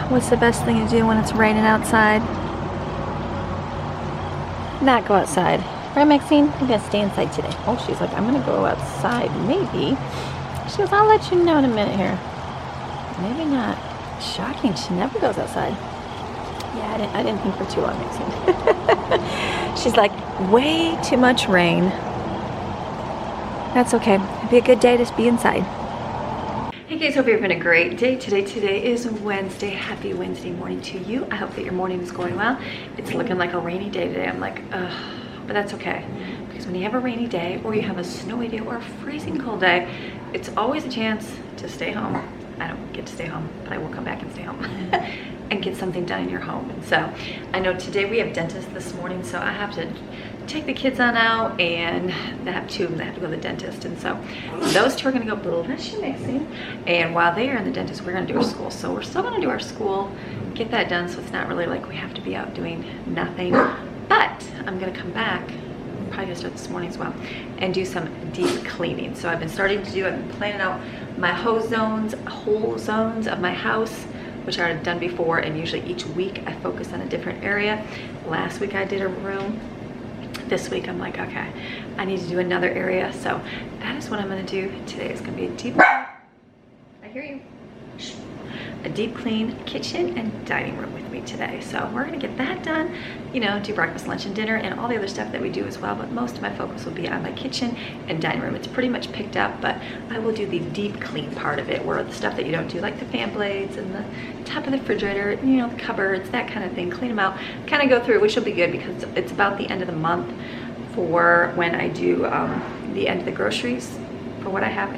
What's the best thing to do when it's raining outside? Not go outside. Right, Maxine? I'm gonna stay inside today. Oh, she's like, I'm gonna go outside, maybe. She goes, I'll let you know in a minute here. Maybe not. Shocking, she never goes outside. Yeah, I didn't think for too long, Maxine. She's like, way too much rain. That's okay. It'd be a good day to be inside. Hey guys, hope you're having a great day. Today is Wednesday. Happy Wednesday morning to you. I hope that your morning is going well. It's looking like a rainy day today. I'm like, ugh, but that's okay. Because when you have a rainy day or you have a snowy day or a freezing cold day, it's always a chance to stay home. I don't get to stay home, but I will come back and stay home and get something done in your home. And so I know today we have dentist this morning, so I have to take the kids on out, and they have two of them that have to go to the dentist. And so those two are gonna go bless you, Maxine. And while they are in the dentist, we're gonna do our school. So we're still gonna do our school, get that done, so it's not really like we have to be out doing nothing. But I'm gonna come back, probably gonna start this morning as well, and do some deep cleaning. So I've been I've been planning out my whole zones of my house, which I've done before, and usually each week I focus on a different area. Last week I did a room. This week I'm like, okay, I need to do another area. So that is what I'm gonna do today. It's gonna be a deep, I hear you, a deep clean kitchen and dining room with me today. So we're gonna get that done, you know, do breakfast, lunch, and dinner, and all the other stuff that we do as well. But most of my focus will be on my kitchen and dining room. It's pretty much picked up, but I will do the deep clean part of it, where the stuff that you don't do, like the fan blades and the top of the refrigerator, you know, the cupboards, that kind of thing, clean them out, kind of go through, which will be good because it's about the end of the month for when I do the end of the groceries for what I have.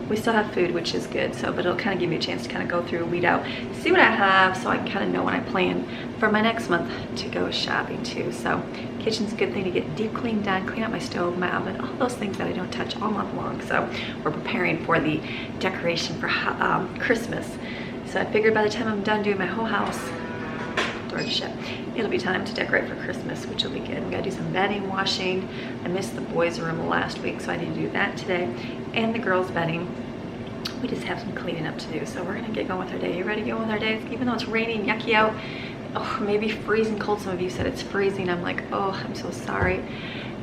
We still have food, which is good. So, but it'll kind of give me a chance to kind of go through, weed out, see what I have, so I can kind of know when I plan for my next month to go shopping too. So kitchen's a good thing to get deep clean done, clean out my stove, my oven, all those things that I don't touch all month long. So we're preparing for the decoration for Christmas. So I figured by the time I'm done doing my whole house, door shut, it'll be time to decorate for Christmas, which will be good. We gotta do some bedding, washing. I missed the boys' room last week, so I need to do that today, and the girls' bedding. We just have some cleaning up to do, so we're gonna get going with our day. You ready to go with our day? Even though it's raining, yucky out, oh, maybe freezing cold. Some of you said it's freezing. I'm like, oh, I'm so sorry.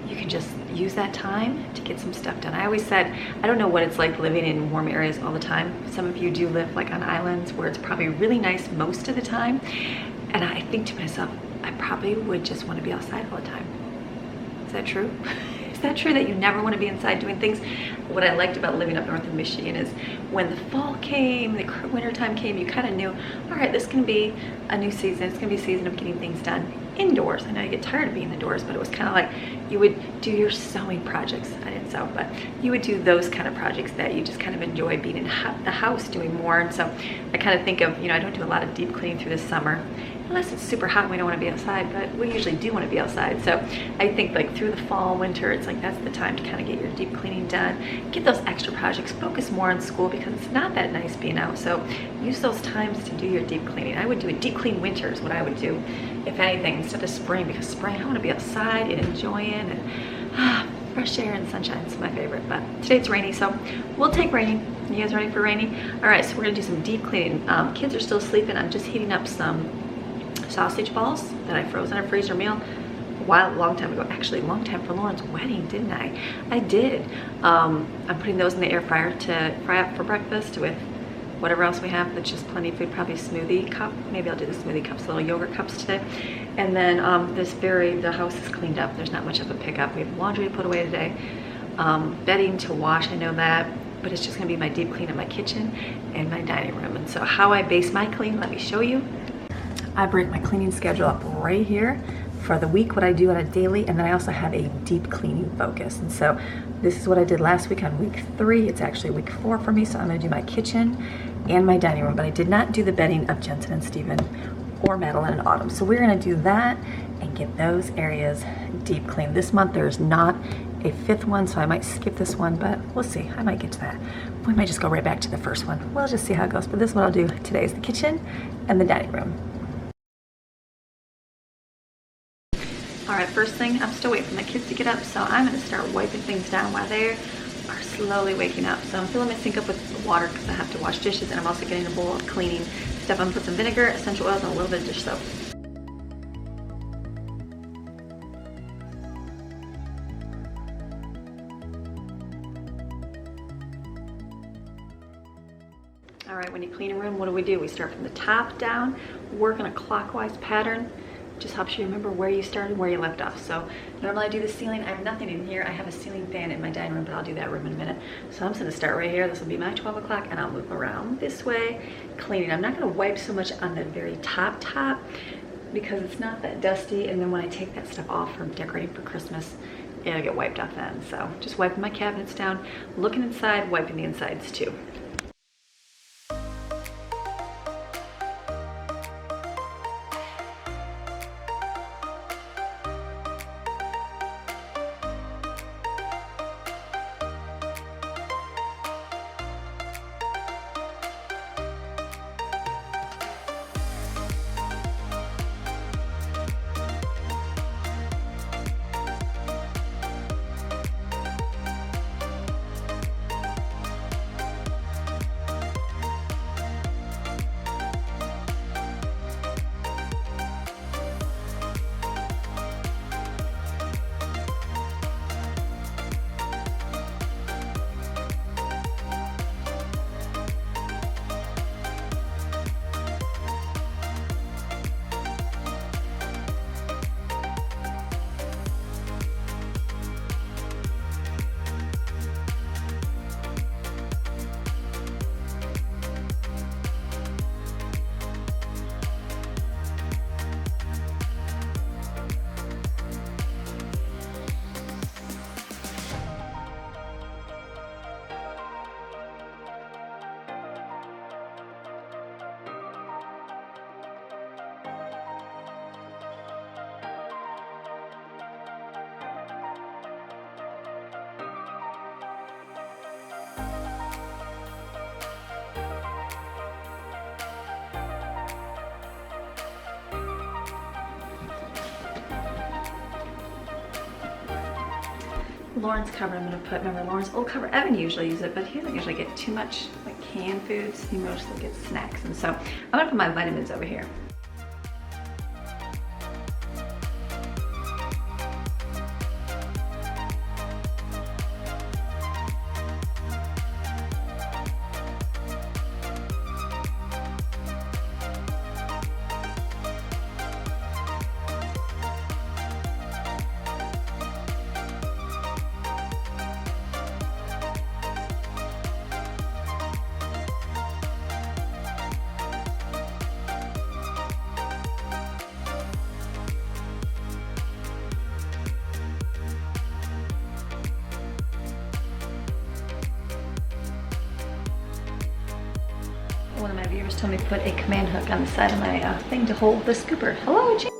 You can just use that time to get some stuff done. I always said, I don't know what it's like living in warm areas all the time. Some of you do live like on islands where it's probably really nice most of the time. And I think to myself, I probably would just want to be outside all the time. Is that true? Is that true that you never want to be inside doing things? What I liked about living up north in Michigan is when the fall came, the winter time came, you kind of knew, all right, this can be a new season. It's going to be a season of getting things done indoors. I know you get tired of being indoors, but it was kind of like you would do your sewing projects. I didn't sew, but you would do those kind of projects that you just kind of enjoy being in the house doing more. And so I kind of think of, you know, I don't do a lot of deep cleaning through the summer, unless it's super hot and we don't want to be outside, but we usually do want to be outside. So I think like through the fall, winter, it's like that's the time to kind of get your deep cleaning done, get those extra projects, focus more on school because it's not that nice being out. So use those times to do your deep cleaning. I would do a deep clean winter is what I would do, if anything, instead of spring, because spring I want to be outside and enjoying, and fresh air and sunshine is my favorite. But today it's rainy, so we'll take rainy. You guys ready for rainy? All right, so we're gonna do some deep cleaning. Kids are still sleeping. I'm just heating up some sausage balls that I froze in a freezer meal a long time ago. Actually, a long time for Lauren's wedding, didn't I? I did. I'm putting those in the air fryer to fry up for breakfast with whatever else we have. That's just plenty of food. Probably a smoothie cup. Maybe I'll do the smoothie cups, little yogurt cups today. And then the house is cleaned up. There's not much of a pickup. We have laundry to put away today, bedding to wash, I know that, but it's just gonna be my deep clean of my kitchen and my dining room. And so how I base my clean, let me show you. I break my cleaning schedule up right here for the week, what I do on a daily, and then I also have a deep cleaning focus. And so this is what I did last week on week 3. It's actually week 4 for me, so I'm gonna do my kitchen and my dining room, but I did not do the bedding of Jensen and Steven or Madeline and Autumn. So we're gonna do that and get those areas deep clean. This month there's not a 5th one, so I might skip this one, but we'll see. I might get to that. We might just go right back to the first one. We'll just see how it goes. But this is what I'll do today, is the kitchen and the dining room. All right, first thing, I'm still waiting for my kids to get up, so I'm gonna start wiping things down while they are slowly waking up. So I'm filling my sink up with water because I have to wash dishes, and I'm also getting a bowl of cleaning stuff. I'm gonna put some vinegar, essential oils, and a little bit of dish soap. All right, when you clean a room, what do? We start from the top down, work in a clockwise pattern. Just helps you remember where you started, where you left off. So normally I do the ceiling. I have nothing in here. I have a ceiling fan in my dining room, but I'll do that room in a minute. So I'm just gonna start right here. This will be my 12 o'clock, and I'll move around this way, cleaning. I'm not gonna wipe so much on the very top because it's not that dusty. And then when I take that stuff off from decorating for Christmas, it'll get wiped off then. So just wiping my cabinets down, looking inside, wiping the insides too. Lauren's cover I'm gonna put, remember Lauren's old cover, Evan usually uses it, but he doesn't usually get too much like canned foods, he mostly gets snacks. And so I'm gonna put my vitamins over here. One of my viewers told me to put a command hook on the side of my thing to hold the scooper. Hello, Jane.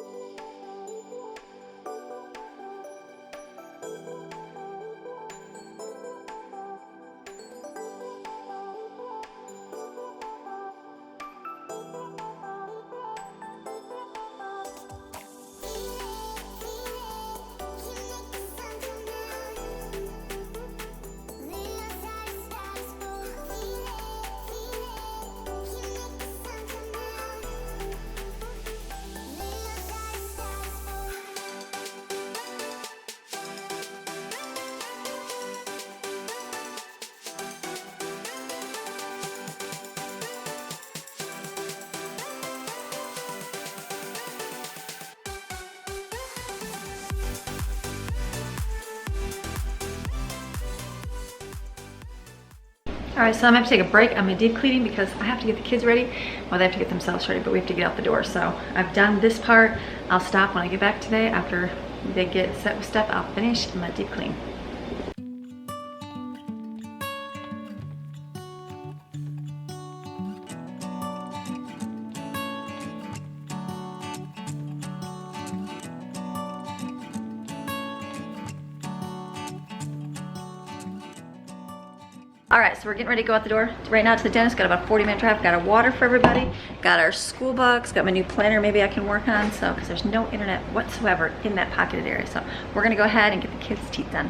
All right, so I'm gonna have to take a break on my deep cleaning because I have to get the kids ready. Well, they have to get themselves ready, but we have to get out the door. So I've done this part. I'll stop when I get back today. After they get set with stuff, I'll finish my deep clean. All right, so we're getting ready to go out the door right now to the dentist. Got about a 40-minute drive. Got our water for everybody. Got our school books. Got my new planner maybe I can work on. So, because there's no internet whatsoever in that pocketed area. So we're gonna go ahead and get the kids' teeth done.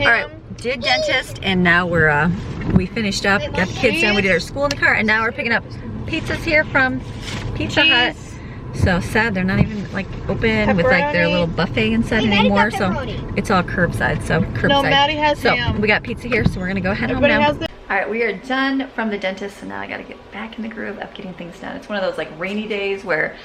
All right, did dentist, and now we finished up. Got the kids done. We did our school in the car, and now we're picking up Pizza's here from Pizza Hut. So sad they're not even like open with like their little buffet inside anymore. So it's all curbside. So curbside. No, Maddie has ham. We got pizza here, so we're gonna go head home now. All right, we are done from the dentist, so now I gotta get back in the groove of getting things done. It's one of those like rainy days where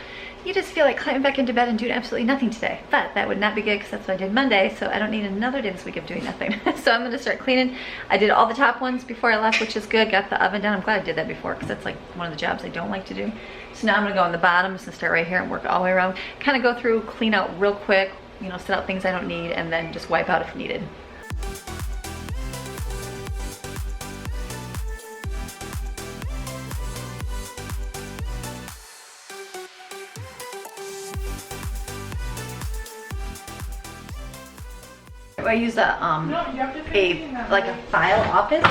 you just feel like climbing back into bed and doing absolutely nothing today. But that would not be good because that's what I did Monday, so I don't need another day this week of doing nothing. So I'm gonna start cleaning. I did all the top ones before I left, which is good. Got the oven down. I'm glad I did that before because that's like one of the jobs I don't like to do. So now I'm gonna go on the bottom. I'm just gonna start right here and work all the way around. Kind of go through, clean out real quick, you know, set out things I don't need, and then just wipe out if needed. I use a file office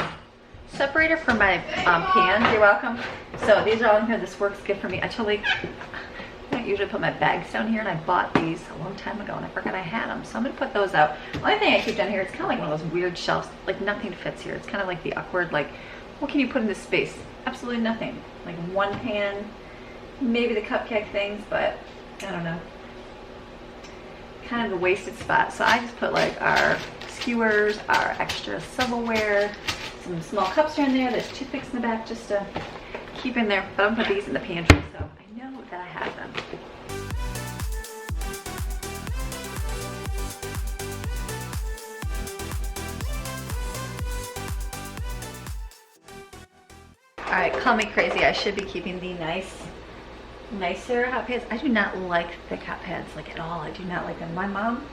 separator for my pans. You're welcome. So these are all in here. This works good for me. I don't usually put my bags down here, and I bought these a long time ago and I forgot I had them, so I'm gonna put those out. The only thing I keep down here, it's kind of like one of those weird shelves, like nothing fits here. It's kind of like the awkward, like what can you put in this space? Absolutely nothing. Like one pan, maybe the cupcake things, but I don't know. Kind of a wasted spot. So I just put like our skewers, our extra silverware, some small cups are in there. There's toothpicks in the back just to keep in there. But I'm gonna put these in the pantry so I know that I have them. All right, call me crazy. I should be keeping the nicer hot pads. I do not like thick hot pads like at all. I do not like them. My mom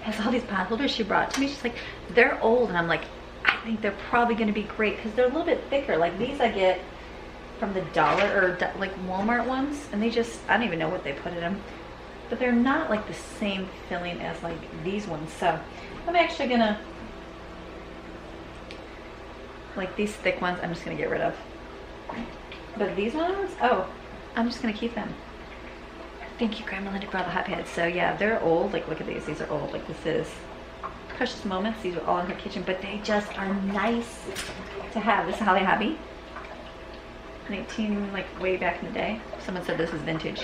has all these pot holders she brought to me. She's like, they're old, and I'm like, I think they're probably going to be great because they're a little bit thicker. Like these I get from the dollar or like Walmart ones, and they just, I don't even know what they put in them, but they're not like the same filling as like these ones. So I'm actually gonna, like these thick ones I'm just gonna get rid of, but these ones, oh, I'm just gonna keep them. Thank you, Grandma Linda, for all the hot pads. So yeah, they're old. Like look at these are old. Like this is Precious Moments. These are all in her kitchen, but they just are nice to have. This is Holly Hobby, 19, like way back in the day. Someone said this is vintage.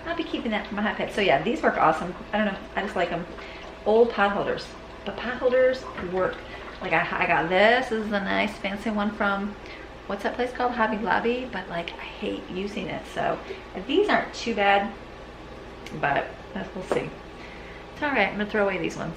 I'll be keeping that for my hot pads. So yeah, these work awesome. I don't know, I just like them. Old pot holders, but pot holders work. Like I got this. This is a nice fancy one from, what's that place called? Hobby Lobby, but like I hate using it. So these aren't too bad, but we'll see. It's all right. I'm gonna throw away these ones.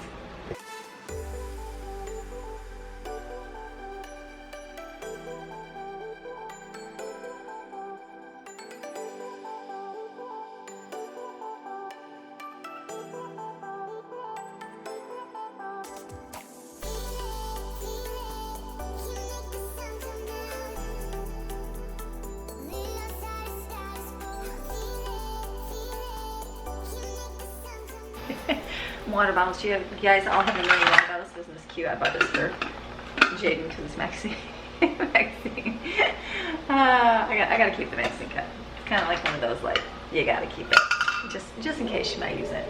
Water bottles. You guys all have a million water bottles. Isn't this cute? I bought this for Jaden because it's Maxine. Maxine. I gotta keep the Maxine cup. It's kind of like one of those, like, you gotta keep it just in case you might use it.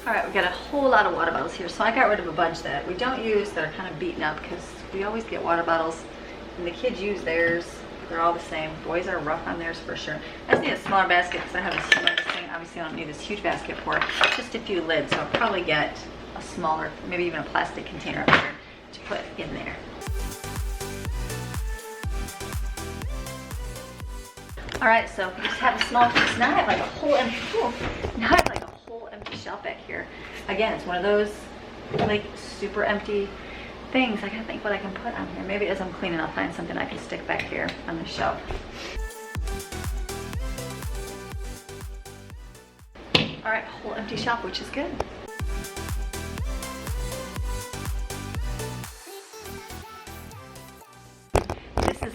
All right, we got a whole lot of water bottles here. So I got rid of a bunch that we don't use that are kind of beaten up because we always get water bottles and the kids use theirs. They're all the same. Boys are rough on theirs for sure. I just need a smaller basket because I have a smaller thing. Obviously I don't need this huge basket for it. Just a few lids. So I'll probably get a smaller, maybe even a plastic container up here to put in there. All right, so we just have a small piece. Now I have like a whole empty, now I have like a whole empty shelf back here. Again, it's one of those like super empty things. I gotta think what I can put on here. Maybe as I'm cleaning, I'll find something I can stick back here on the shelf. All right, whole empty shelf, which is good.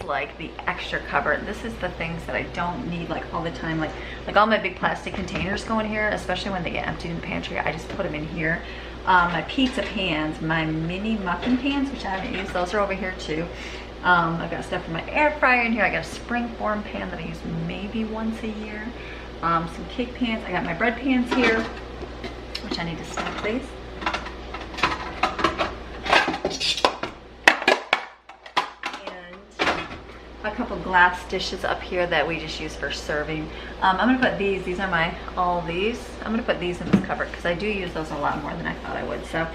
Like the extra cupboard. This is the things that I don't need like all the time, like all my big plastic containers go in here, especially when they get emptied in the pantry. I just put them in here. My pizza pans, my mini muffin pans, which I haven't used, those are over here too. I've got stuff for my air fryer in here. I got a springform pan that I use maybe once a year. Some cake pans. I got my bread pans here, which I need to stack these. A couple glass dishes up here that we just use for serving. I'm gonna put these are all these. I'm gonna put these in this cupboard because I do use those a lot more than I thought I would. So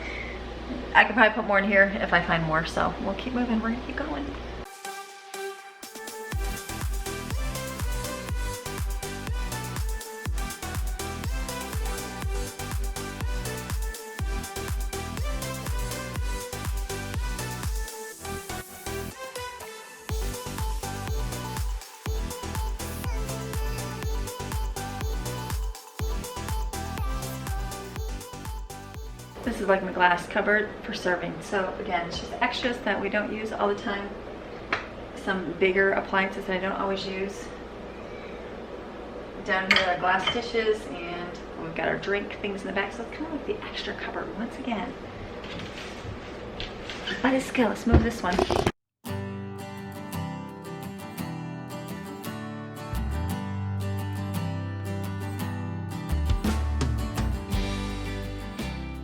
I could probably put more in here if I find more. So we'll keep moving, we're gonna keep going. This is like my glass cupboard for serving. So again, it's just extras that we don't use all the time. Some bigger appliances that I don't always use. Down here are glass dishes, and we've got our drink things in the back. So it's kind of like the extra cupboard once again. Let's go, let's move this one.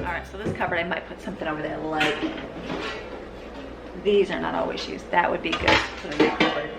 Alright, so this cupboard, I might put something over there like these are not always used. That would be good for the cupboard.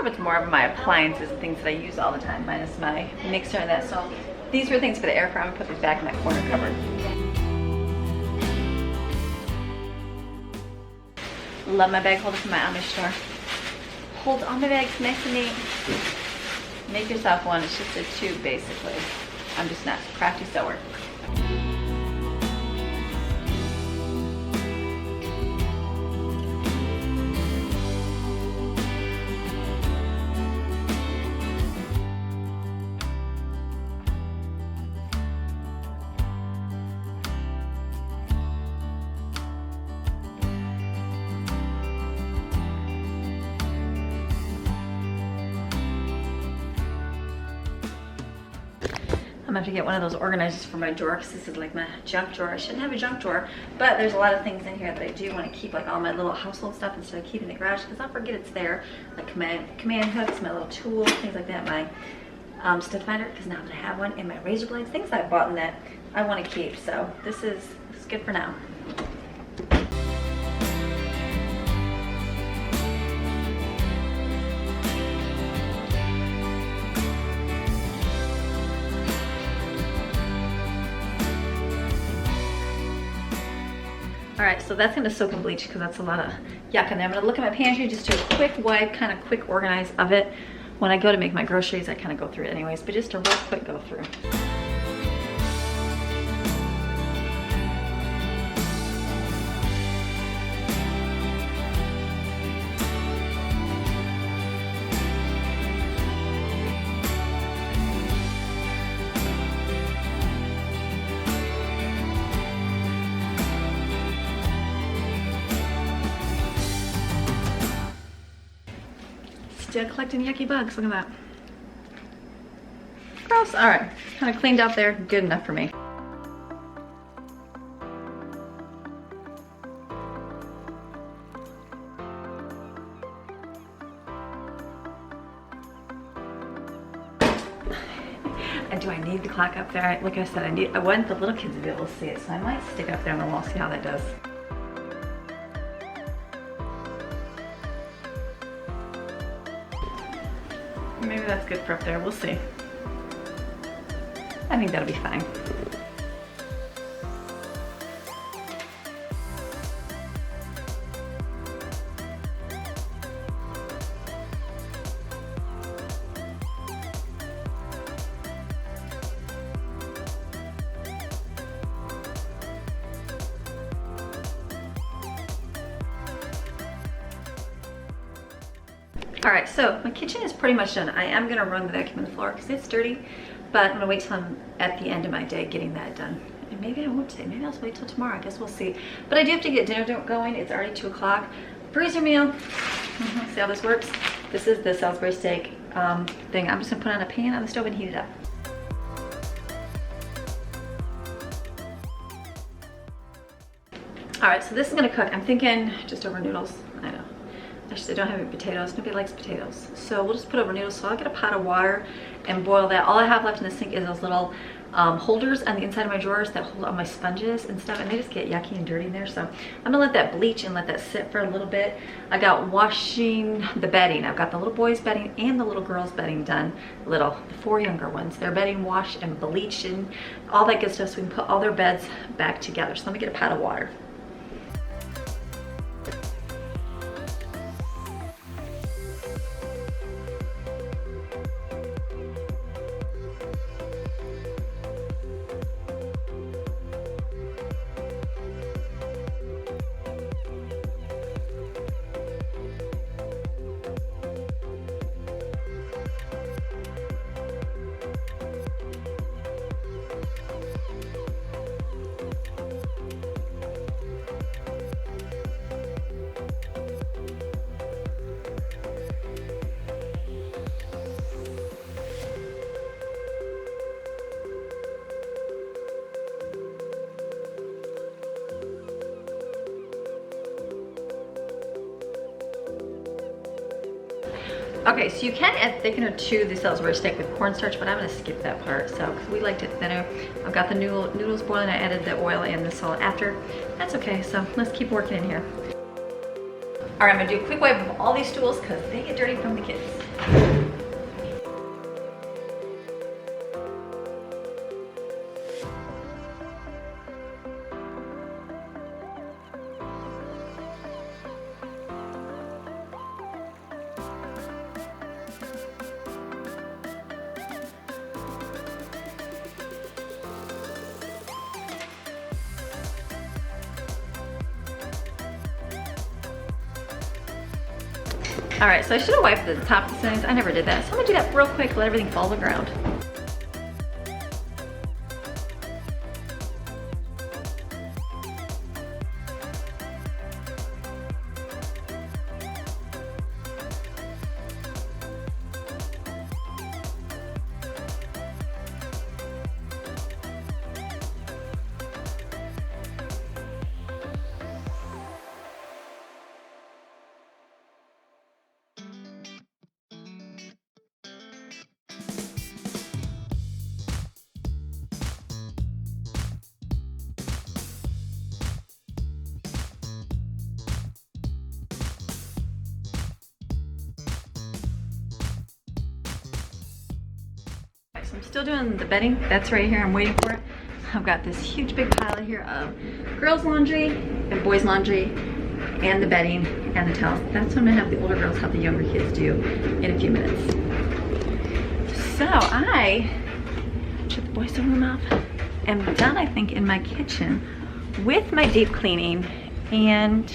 It's more of my appliances and things that I use all the time, minus my mixer and that. So these were things for the air fryer. I'm gonna put these back in that corner cupboard. Love my bag holder from my Amish store. Holds all my bags nice and neat. Make yourself one. It's just a tube basically. I'm just not a crafty sewer. I'm gonna have to get one of those organizers for my drawer because this is like my junk drawer. I shouldn't have a junk drawer, but there's a lot of things in here that I do want to keep, like all my little household stuff instead of keeping in the garage because I'll forget it's there. Like command hooks, my little tools, things like that, my stud finder, because now that I have one, and my razor blades, things I bought in that I want to keep. So this is good for now. All right, so that's gonna soak in bleach because that's a lot of yuck in there. I'm gonna look at my pantry, just do a quick wipe, kind of quick organize of it. When I go to make my groceries, I kind of go through it anyways, but just a real quick go through. Still collecting yucky bugs, look at that. Gross, all right, kind of cleaned up there, good enough for me. Do I need the clock up there? Like I said, I want the little kids to be able to see it, so I might stick it up there on the wall, see how that does. Maybe that's good for up there, we'll see. I think that'll be fine. All right, so my kitchen is pretty much done. I am gonna run the vacuum on the floor because it's dirty, but I'm gonna wait till I'm at the end of my day getting that done. And maybe I won't today, maybe I'll wait till tomorrow, I guess we'll see. But I do have to get dinner going. It's already 2 o'clock. Freezer meal, see how this works? This is the Salisbury steak thing. I'm just gonna put on a pan on the stove and heat it up. All right, so this is gonna cook. I'm thinking just over noodles. I know. Actually, I don't have any potatoes. Nobody likes potatoes. So we'll just put over noodles. So I'll get a pot of water and boil that. All I have left in the sink is those little holders on the inside of my drawers that hold all my sponges and stuff, and they just get yucky and dirty in there. So I'm gonna let that bleach and let that sit for a little bit. I got washing the bedding. I've got the little boys' bedding and the little girls' bedding done. The 4 younger ones. Their bedding washed and bleached and all that good stuff so we can put all their beds back together. So let me get a pot of water. Okay, so you can add thickener to the Salisbury steak with cornstarch, but I'm gonna skip that part. So, because we liked it thinner. I've got the noodles boiling. I added the oil and the salt after. That's okay, so let's keep working in here. All right, I'm gonna do a quick wipe of all these stools because they get dirty from the kids. All right, so I should have wiped the top of the things. I never did that. So I'm gonna do that real quick, let everything fall to the ground. So I'm still doing the bedding. That's right here. I'm waiting for it. I've got this huge big pile here of girls' laundry and boys' laundry and the bedding and the towels. That's what I'm gonna have the older girls help the younger kids do in a few minutes. So I shut the boys' room off. I'm done, I think, in my kitchen with my deep cleaning and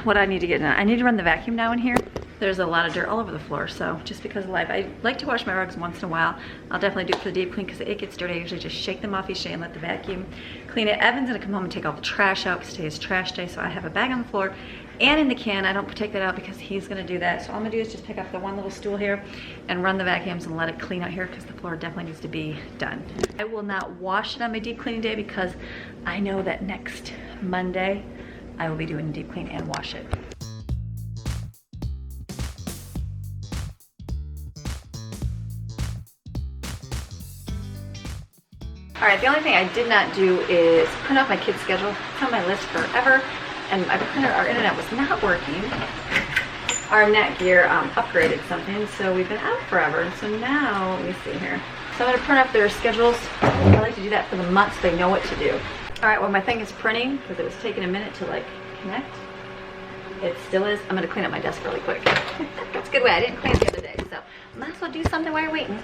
what I need to get done. I need to run the vacuum now in here. There's a lot of dirt all over the floor, so just because of life. I like to wash my rugs once in a while. I'll definitely do it for the deep clean because it gets dirty. I usually just shake them off each day and let the vacuum clean it. Evan's gonna come home and take all the trash out because today's trash day, so I have a bag on the floor and in the can. I don't take that out because he's gonna do that. So all I'm gonna do is just pick up the one little stool here and run the vacuums and let it clean out here because the floor definitely needs to be done. I will not wash it on my deep cleaning day because I know that next Monday I will be doing a deep clean and wash it. All right, the only thing I did not do is print off my kids' schedule. It's on my list forever, and our internet was not working. Our Netgear upgraded something, so we've been out forever. And so now, let me see here. So I'm gonna print off their schedules. I like to do that for the month so they know what to do. All right, well my thing is printing, because it was taking a minute to like connect. It still is. I'm gonna clean up my desk really quick. That's a good way. I didn't clean it the other day, so might as well do something while you're waiting.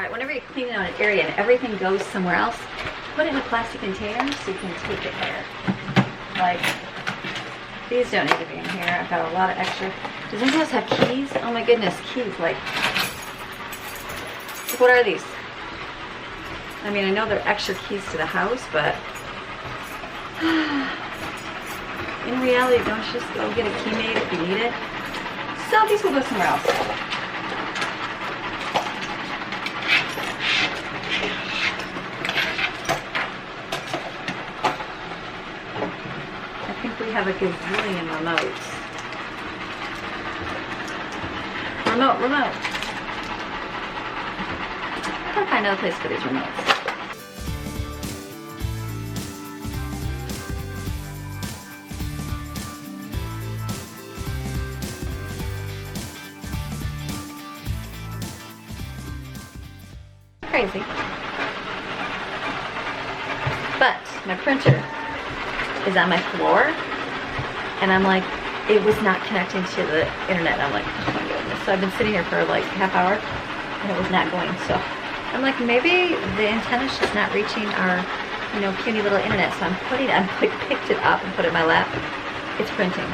All right, whenever you're cleaning out an area and everything goes somewhere else, put it in a plastic container so you can take it there. Like, these don't need to be in here. I've got a lot of extra. Does anyone else have keys? Oh my goodness, keys. Like, what are these? I mean, I know they're extra keys to the house, but in reality, don't you just go get a key made if you need it? So these will go somewhere else. I think we have a gazillion remotes. Remote. I gotta find another place for these remotes. Crazy. But my printer is on my floor, and I'm like, it was not connecting to the internet. I'm like, oh my goodness. So I've been sitting here for like half hour, and it was not going. So I'm like, maybe the antenna's just not reaching our, you know, puny little internet. So I like picked it up and put it in my lap. It's printing.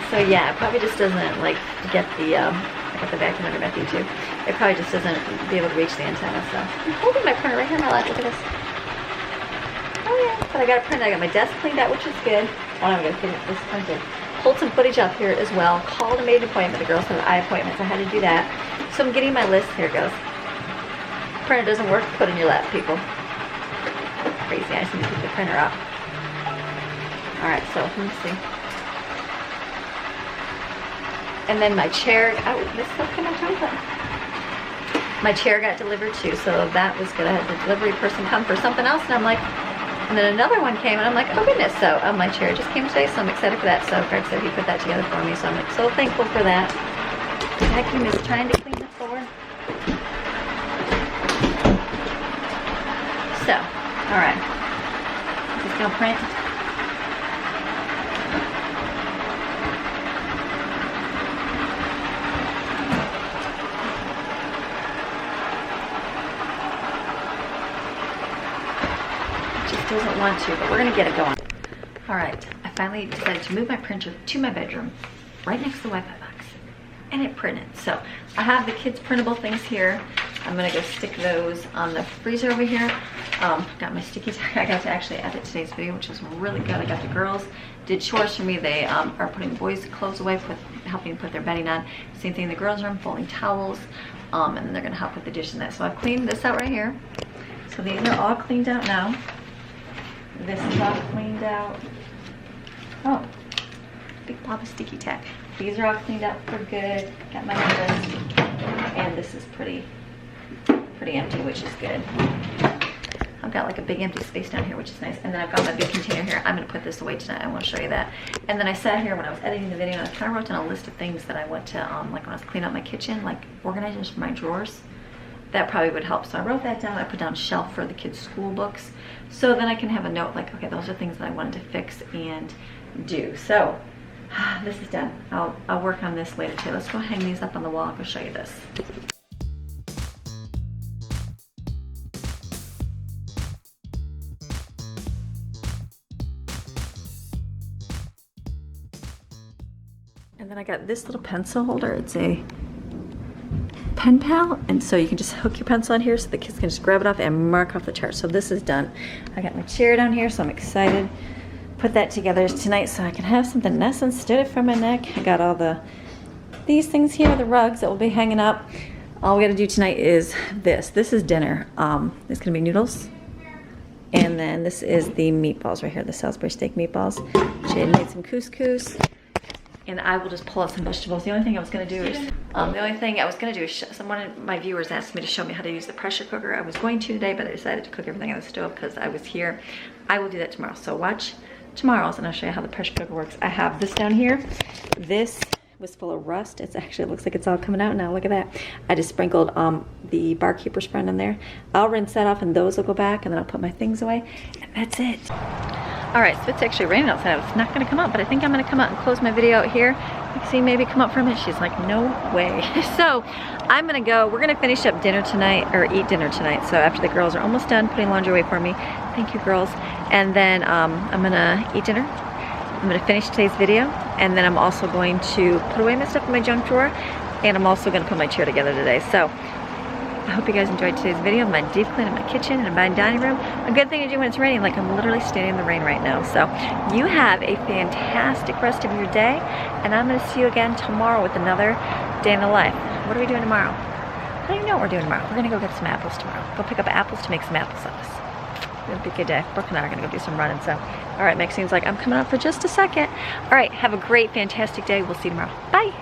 So yeah, it probably just doesn't like get the, I got the vacuum under my feet too. It probably just doesn't be able to reach the antenna. So I'm holding my printer right here in my lap. Look at this. Oh yeah, but I got it printed. I got my desk cleaned out, which is good. Oh, I'm gonna get this printed. Pulled some footage up here as well. Called and made an appointment. The girls have eye appointments. I had to do that. So I'm getting my list. Here it goes. Printer doesn't work. Put it in your lap, people. Crazy. I just need to pick the printer up. All right. So let me see. And then my chair. Oh, this stuff came out chocolate. My chair got delivered too, so that was good. I had the delivery person come for something else, and I'm like, and then another one came, and I'm like, oh goodness. So my chair just came today, so I'm excited for that. So Greg said he put that together for me, so I'm like so thankful for that. Vacuum is trying to clean the floor. So, all right, just gonna print. Doesn't want to, but we're gonna get it going. All right, I finally decided to move my printer to my bedroom, right next to the Wi-Fi box, and it printed. So I have the kids' printable things here. I'm gonna go stick those on the freezer over here. Got my sticky tag. I got to actually edit today's video, which was really good. I got the girls did chores for me. They are putting the boys' clothes away, helping put their bedding on. Same thing in the girls' room, folding towels, and then they're gonna help with the dish and that. So I've cleaned this out right here. So these are all cleaned out now. This is all cleaned out. Oh, big blob of sticky tack. These are all cleaned out for good. Got my list. And this is pretty empty, which is good. I've got like a big empty space down here, which is nice. And then I've got my big container here. I'm gonna put this away tonight. I want to show you that. And then I sat here when I was editing the video, and I kind of wrote down a list of things that I want to, like when I was cleaning out my kitchen, like organizers for my drawers. That probably would help. So I wrote that down. I put down a shelf for the kids' school books. So then I can have a note like, okay, those are things that I wanted to fix and do. So this is done. I'll work on this later too. Let's go hang these up on the wall. I'll show you this. And then I got this little pencil holder. It's a pen pal, and so you can just hook your pencil on here so the kids can just grab it off and mark off the chart. So this is done. I got my chair down here, so I'm excited. Put that together tonight so I can have something nice and steady for my neck. I got all these things here, the rugs that will be hanging up. All we gotta do tonight is this. This is dinner. It's gonna be noodles. And then this is the meatballs right here, the Salisbury steak meatballs. She had made some couscous. And I will just pull out some vegetables. The only thing I was going to do is, one of my viewers asked me to show me how to use the pressure cooker. I was going to today, but I decided to cook everything on the stove because I was here. I will do that tomorrow. So watch tomorrow's and I'll show you how the pressure cooker works. I have this down here. This was full of rust. It looks like it's all coming out now. Look at that. I just sprinkled the barkeeper spread in there. I'll rinse that off and those will go back, and then I'll put my things away, and that's it. All right, so it's actually raining outside. It's not gonna come up, but I think I'm gonna come out and close my video out here. You can see maybe come up for a minute. She's like, no way. So I'm gonna go, we're gonna finish up dinner tonight, or eat dinner tonight. So after the girls are almost done putting laundry away for me, thank you girls. And then I'm gonna eat dinner. I'm gonna finish today's video, and then I'm also going to put away my stuff in my junk drawer, and I'm also gonna put my chair together today. So I hope you guys enjoyed today's video of my deep clean of my kitchen and my dining room. A good thing to do when it's raining, like I'm literally standing in the rain right now. So you have a fantastic rest of your day, and I'm gonna see you again tomorrow with another day in the life. What are we doing tomorrow? I don't even know what we're doing tomorrow. We're gonna go get some apples tomorrow. Go pick up apples to make some applesauce. It'll be a good day. Brooke and I are gonna go do some running. So, all right, Maxine's like, I'm coming out for just a second. All right, have a great, fantastic day. We'll see you tomorrow. Bye.